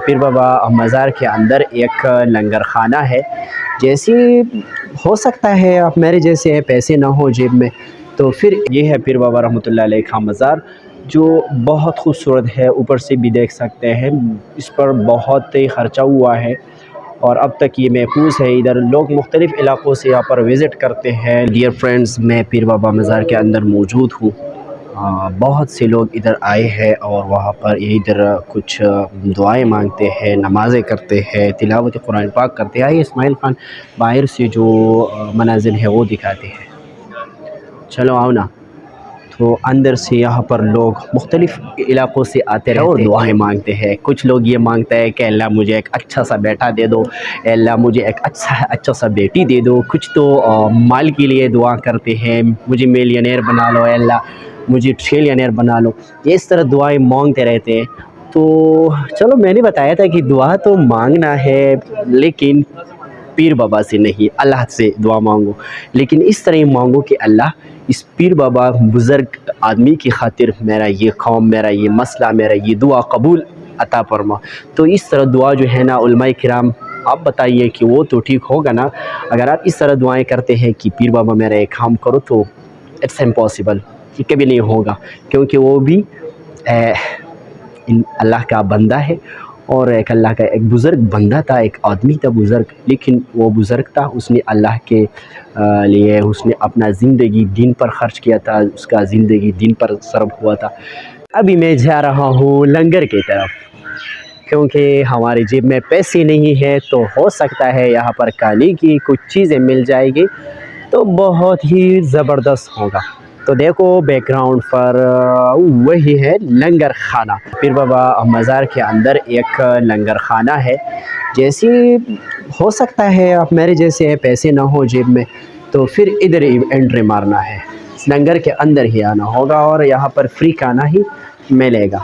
پیر بابا مزار کے اندر ایک لنگر خانہ ہے. جیسی ہو سکتا ہے آپ میرے جیسے پیسے نہ ہو جیب میں، تو پھر یہ ہے پیر بابا رحمۃ اللہ علیہ کا مزار، جو بہت خوبصورت ہے. اوپر سے بھی دیکھ سکتے ہیں، اس پر بہت ہی خرچہ ہوا ہے اور اب تک یہ محفوظ ہے. ادھر لوگ مختلف علاقوں سے یہاں پر وزٹ کرتے ہیں. ڈیئر فرینڈز، میں پیر بابا مزار کے اندر موجود ہوں. بہت سے لوگ ادھر آئے ہیں اور وہاں پر ادھر کچھ دعائیں مانگتے ہیں، نمازیں کرتے ہیں، تلاوت قرآن پاک کرتے ہیں. آئیے اسماعیل خان باہر سے جو مناظر ہے وہ دکھاتے ہیں. چلو آؤ نا. تو اندر سے یہاں پر لوگ مختلف علاقوں سے آتے رہتے ہیں اور دعائیں مانگتے ہیں. کچھ لوگ یہ مانگتے ہیں کہ اللہ مجھے ایک اچھا سا بیٹا دے دو، اللہ مجھے ایک اچھا سا بیٹی دے دو. کچھ تو مال کے لیے دعا کرتے ہیں، مجھے میلینئر بنا لو اللہ، مجھے ٹریلینئر بنا لو. یہ اس طرح دعائیں مانگتے رہتے ہیں. تو چلو، میں نے بتایا تھا کہ دعا تو مانگنا ہے لیکن پیر بابا سے نہیں، اللہ سے دعا مانگو. لیکن اس طرح مانگو کہ اللہ اس پیر بابا بزرگ آدمی کی خاطر میرا یہ قوم، میرا یہ مسئلہ، میرا یہ دعا قبول عطا فرما. تو اس طرح دعا جو ہے نا، علماء کرام آپ بتائیے کہ وہ تو ٹھیک ہوگا نا؟ اگر آپ اس طرح دعائیں کرتے ہیں کہ پیر بابا میرا ایک کام کرو، تو اٹس امپاسبل، یہ کبھی نہیں ہوگا. کیونکہ وہ بھی اللہ کا بندہ ہے اور ایک اللہ کا ایک بزرگ بندہ تھا، ایک آدمی تھا بزرگ. لیکن وہ بزرگ تھا، اس نے اللہ کے لیے اس نے اپنا زندگی دین پر خرچ کیا تھا، اس کا زندگی دین پر صرف ہوا تھا. ابھی میں جا رہا ہوں لنگر کی طرف، کیونکہ ہماری جیب میں پیسے نہیں ہیں. تو ہو سکتا ہے یہاں پر کھانے کی کچھ چیزیں مل جائے گی تو بہت ہی زبردست ہوگا. تو دیکھو بیک گراؤنڈ پر وہی ہے لنگر خانہ. پیر بابا مزار کے اندر ایک لنگر خانہ ہے. جیسی ہو سکتا ہے آپ میرے جیسے پیسے نہ ہو جیب میں، تو پھر ادھر ہی انٹری مارنا ہے، لنگر کے اندر ہی آنا ہوگا اور یہاں پر فری کھانا ہی ملے گا.